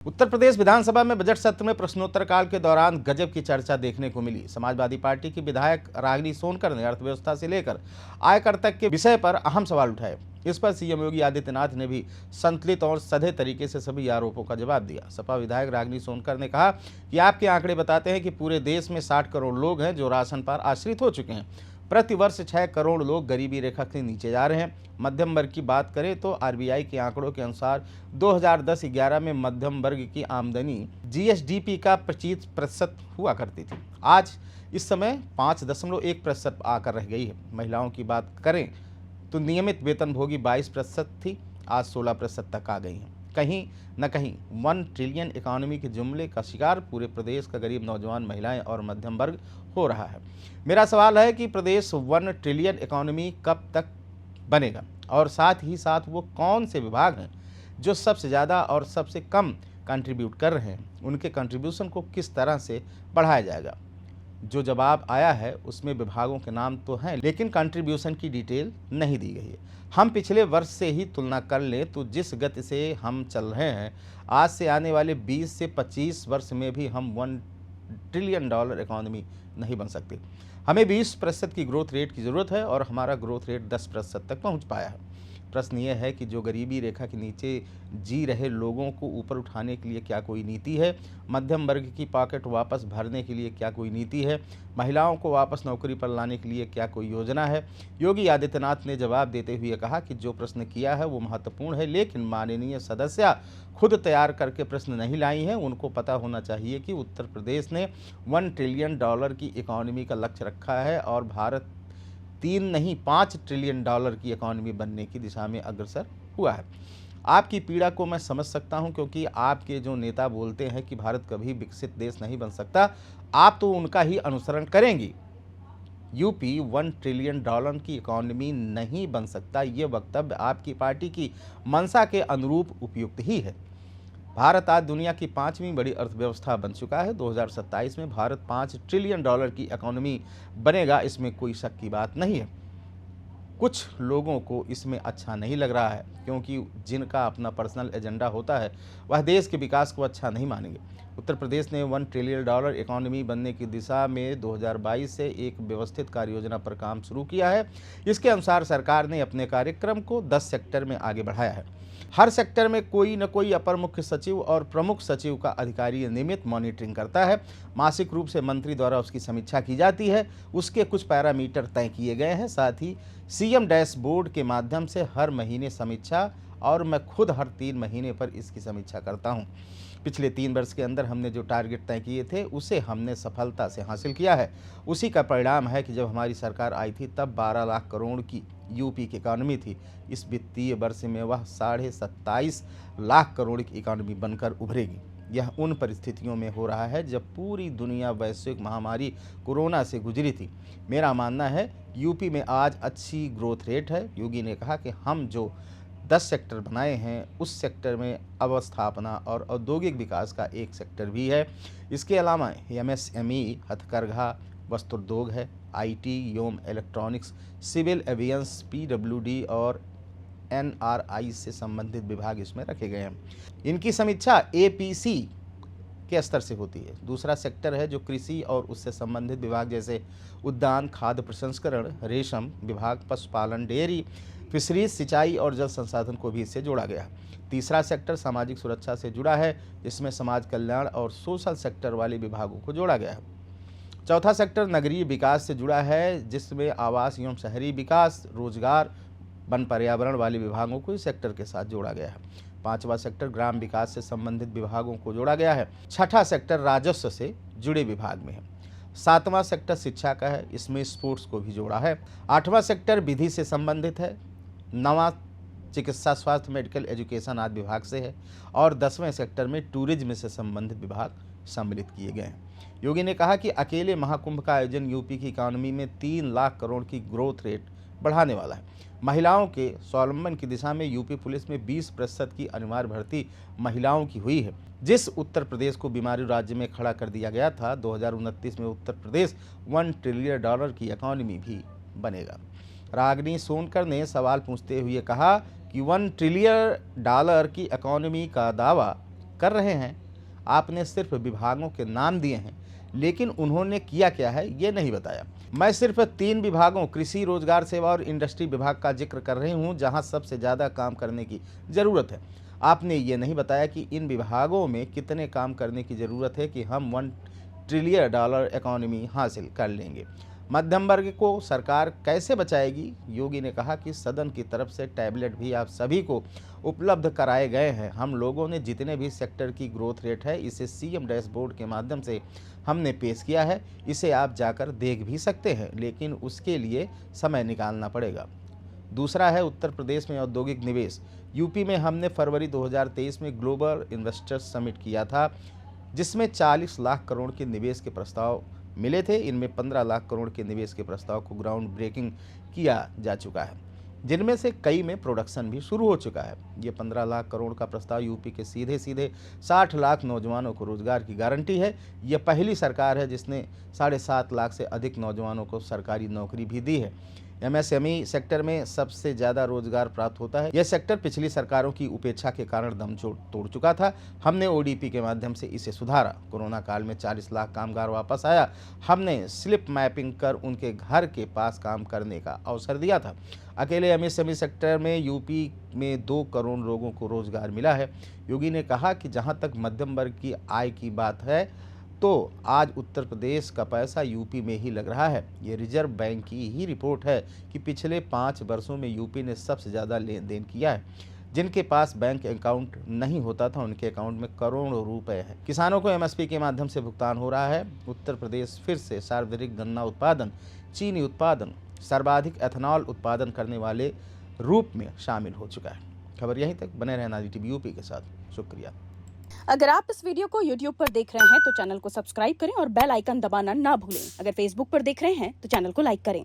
उत्तर प्रदेश विधानसभा में बजट सत्र में प्रश्नोत्तर काल के दौरान गजब की चर्चा देखने को मिली। समाजवादी पार्टी की विधायक रागिनी सोनकर ने अर्थव्यवस्था से लेकर आयकर तक के विषय पर अहम सवाल उठाए। इस पर सीएम योगी आदित्यनाथ ने भी संतुलित और सधे तरीके से सभी आरोपों का जवाब दिया। सपा विधायक रागिनी सोनकर ने कहा कि आपके आंकड़े बताते हैं कि पूरे देश में 60 करोड़ लोग हैं जो राशन पर आश्रित हो चुके हैं। प्रति वर्ष 6 करोड़ लोग गरीबी रेखा के नीचे जा रहे हैं। मध्यम वर्ग की बात करें तो आरबीआई के आंकड़ों के अनुसार 2010-11 में मध्यम वर्ग की आमदनी जीएसडीपी का 25% हुआ करती थी। आज इस समय 5.1% आकर रह गई है। महिलाओं की बात करें तो नियमित वेतनभोगी 22% थी, आज 16% तक आ गई हैं। कहीं न कहीं 1 ट्रिलियन इकोनॉमी के जुमले का शिकार पूरे प्रदेश का गरीब नौजवान, महिलाएं और मध्यम वर्ग हो रहा है। मेरा सवाल है कि प्रदेश 1 ट्रिलियन इकोनॉमी कब तक बनेगा और साथ ही साथ वो कौन से विभाग हैं जो सबसे ज़्यादा और सबसे कम कंट्रीब्यूट कर रहे हैं, उनके कंट्रीब्यूशन को किस तरह से बढ़ाया जाएगा। जो जवाब आया है उसमें विभागों के नाम तो हैं, लेकिन कंट्रीब्यूशन की डिटेल नहीं दी गई है। हम पिछले वर्ष से ही तुलना कर लें तो जिस गति से हम चल रहे हैं, आज से आने वाले 20 से 25 वर्ष में भी हम $1 ट्रिलियन इकोनॉमी नहीं बन सकते। हमें 20% की ग्रोथ रेट की ज़रूरत है और हमारा ग्रोथ रेट 10% तक पहुंच पाया है। प्रश्न ये है कि जो गरीबी रेखा के नीचे जी रहे लोगों को ऊपर उठाने के लिए क्या कोई नीति है? मध्यम वर्ग की पॉकेट वापस भरने के लिए क्या कोई नीति है? महिलाओं को वापस नौकरी पर लाने के लिए क्या कोई योजना है? योगी आदित्यनाथ ने जवाब देते हुए कहा कि जो प्रश्न किया है वो महत्वपूर्ण है, लेकिन माननीय सदस्य खुद तैयार करके प्रश्न नहीं लाई हैं। उनको पता होना चाहिए कि उत्तर प्रदेश ने $1 ट्रिलियन की इकोनॉमी का लक्ष्य रखा है और भारत 3 नहीं 5 ट्रिलियन की इकोनॉमी बनने की दिशा में अग्रसर हुआ है। आपकी पीड़ा को मैं समझ सकता हूं, क्योंकि आपके जो नेता बोलते हैं कि भारत कभी विकसित देश नहीं बन सकता, आप तो उनका ही अनुसरण करेंगी। यूपी $1 ट्रिलियन की इकोनॉमी नहीं बन सकता, ये वक्तव्य आपकी पार्टी की मंशा के अनुरूप उपयुक्त ही है। भारत आज दुनिया की 5वीं बड़ी अर्थव्यवस्था बन चुका है। 2027 में भारत $5 ट्रिलियन की इकोनॉमी बनेगा, इसमें कोई शक की बात नहीं है। कुछ लोगों को इसमें अच्छा नहीं लग रहा है, क्योंकि जिनका अपना पर्सनल एजेंडा होता है वह देश के विकास को अच्छा नहीं मानेंगे। उत्तर प्रदेश ने $1 ट्रिलियन इकोनॉमी बनने की दिशा में 2022 से एक व्यवस्थित कार्य योजना पर काम शुरू किया है। इसके अनुसार सरकार ने अपने कार्यक्रम को 10 सेक्टर में आगे बढ़ाया है। हर सेक्टर में कोई न कोई अपर मुख्य सचिव और प्रमुख सचिव का अधिकारी नियमित मॉनिटरिंग करता है। मासिक रूप से मंत्री द्वारा उसकी समीक्षा की जाती है। उसके कुछ पैरामीटर तय किए गए हैं। साथ ही सीएम डैशबोर्ड के माध्यम से हर महीने समीक्षा, और मैं खुद हर 3 महीने पर इसकी समीक्षा करता हूं। पिछले 3 वर्ष के अंदर हमने जो टारगेट तय किए थे उसे हमने सफलता से हासिल किया है। उसी का परिणाम है कि जब हमारी सरकार आई थी तब 12 लाख करोड़ की यूपी की इकॉनमी थी। इस वित्तीय वर्ष में वह 27.5 लाख करोड़ की इकॉनमी बनकर उभरेगी। यह उन परिस्थितियों में हो रहा है जब पूरी दुनिया वैश्विक महामारी कोरोना से गुजरी थी। मेरा मानना है यूपी में आज अच्छी ग्रोथ रेट है। योगी ने कहा कि हम जो 10 सेक्टर बनाए हैं उस सेक्टर में अवस्थापना और औद्योगिक विकास का एक सेक्टर भी है। इसके अलावा एमएसएमई, हथकरघा, वस्त्रोद्योग है, आईटी, एवं इलेक्ट्रॉनिक्स, सिविल एवियंस, पीडब्ल्यूडी और एनआरआई से संबंधित विभाग इसमें रखे गए हैं। इनकी समीक्षा एपीसी के स्तर से होती है। दूसरा सेक्टर है जो कृषि और उससे संबंधित विभाग जैसे उद्यान, खाद्य प्रसंस्करण, रेशम विभाग, पशुपालन, डेयरी, फिशरीज, सिंचाई और जल संसाधन को भी इससे जोड़ा गया। तीसरा सेक्टर सामाजिक सुरक्षा से जुड़ा है, जिसमें समाज कल्याण और सोशल सेक्टर वाले विभागों को जोड़ा गया है। चौथा सेक्टर नगरीय विकास से जुड़ा है, जिसमें आवास एवं शहरी विकास, रोजगार, वन पर्यावरण वाले विभागों को इस सेक्टर के साथ जोड़ा गया है। पांचवा सेक्टर ग्राम विकास से संबंधित विभागों को जोड़ा गया है। छठा सेक्टर राजस्व से जुड़े विभाग में है। सातवां सेक्टर शिक्षा का है, इसमें स्पोर्ट्स को भी जोड़ा है। आठवां सेक्टर विधि से संबंधित है। नवां चिकित्सा, स्वास्थ्य, मेडिकल एजुकेशन आदि विभाग से है और 10वें सेक्टर में टूरिज्म से संबंधित विभाग सम्मिलित किए गए हैं। योगी ने कहा कि अकेले महाकुंभ का आयोजन यूपी की इकोनॉमी में 3 लाख करोड़ की ग्रोथ रेट बढ़ाने वाला है। महिलाओं के स्वावलंबन की दिशा में यूपी पुलिस में 20% की अनिवार्य भर्ती महिलाओं की हुई है। जिस उत्तर प्रदेश को बीमारू राज्य में खड़ा कर दिया गया था, 2029 में उत्तर प्रदेश $1 ट्रिलियन की इकोनॉमी भी बनेगा। रागिनी सोनकर ने सवाल पूछते हुए कहा कि $1 ट्रिलियन की इकोनॉमी का दावा कर रहे हैं। आपने सिर्फ विभागों के नाम दिए हैं, लेकिन उन्होंने किया क्या है ये नहीं बताया। मैं सिर्फ 3 विभागों कृषि, रोजगार, सेवा और इंडस्ट्री विभाग का जिक्र कर रही हूं, जहां सबसे ज़्यादा काम करने की ज़रूरत है। आपने ये नहीं बताया कि इन विभागों में कितने काम करने की ज़रूरत है कि हम $1 ट्रिलियन इकोनॉमी हासिल कर लेंगे। मध्यम वर्ग को सरकार कैसे बचाएगी? योगी ने कहा कि सदन की तरफ से टैबलेट भी आप सभी को उपलब्ध कराए गए हैं। हम लोगों ने जितने भी सेक्टर की ग्रोथ रेट है, इसे सीएम डैशबोर्ड के माध्यम से हमने पेश किया है। इसे आप जाकर देख भी सकते हैं, लेकिन उसके लिए समय निकालना पड़ेगा। दूसरा है उत्तर प्रदेश में औद्योगिक निवेश। यूपी में हमने फरवरी 2023 में ग्लोबल इन्वेस्टर्स समिट किया था, जिसमें 40 लाख करोड़ के निवेश के प्रस्ताव मिले थे। इनमें 15 लाख करोड़ के निवेश के प्रस्ताव को ग्राउंड ब्रेकिंग किया जा चुका है, जिनमें से कई में प्रोडक्शन भी शुरू हो चुका है। ये 15 लाख करोड़ का प्रस्ताव यूपी के सीधे 60 लाख नौजवानों को रोजगार की गारंटी है। यह पहली सरकार है जिसने 7.5 लाख से अधिक नौजवानों को सरकारी नौकरी भी दी है। एमएसएमई सेक्टर में सबसे ज़्यादा रोजगार प्राप्त होता है। यह सेक्टर पिछली सरकारों की उपेक्षा के कारण दम तोड़ चुका था। हमने ओडीपी के माध्यम से इसे सुधारा। कोरोना काल में 40 लाख कामगार वापस आया। हमने स्लिप मैपिंग कर उनके घर के पास काम करने का अवसर दिया था। अकेले एमएसएमई सेक्टर में यूपी में 2 करोड़ लोगों को रोजगार मिला है। योगी ने कहा कि जहां तक मध्यम वर्ग की आय की बात है, तो आज उत्तर प्रदेश का पैसा यूपी में ही लग रहा है। ये रिजर्व बैंक की ही रिपोर्ट है कि पिछले 5 वर्षों में यूपी ने सबसे ज़्यादा लेन देन किया है। जिनके पास बैंक अकाउंट नहीं होता था, उनके अकाउंट में करोड़ों रुपए हैं। किसानों को एमएसपी के माध्यम से भुगतान हो रहा है। उत्तर प्रदेश फिर से सार्वजनिक गन्ना उत्पादन, चीनी उत्पादन, सर्वाधिक एथनॉल उत्पादन करने वाले रूप में शामिल हो चुका है। खबर यहीं तक। बने रहना नादिटिव यूपी के साथ। शुक्रिया। अगर आप इस वीडियो को YouTube पर देख रहे हैं तो चैनल को सब्सक्राइब करें और बेल आइकन दबाना ना भूलें। अगर Facebook पर देख रहे हैं तो चैनल को लाइक करें।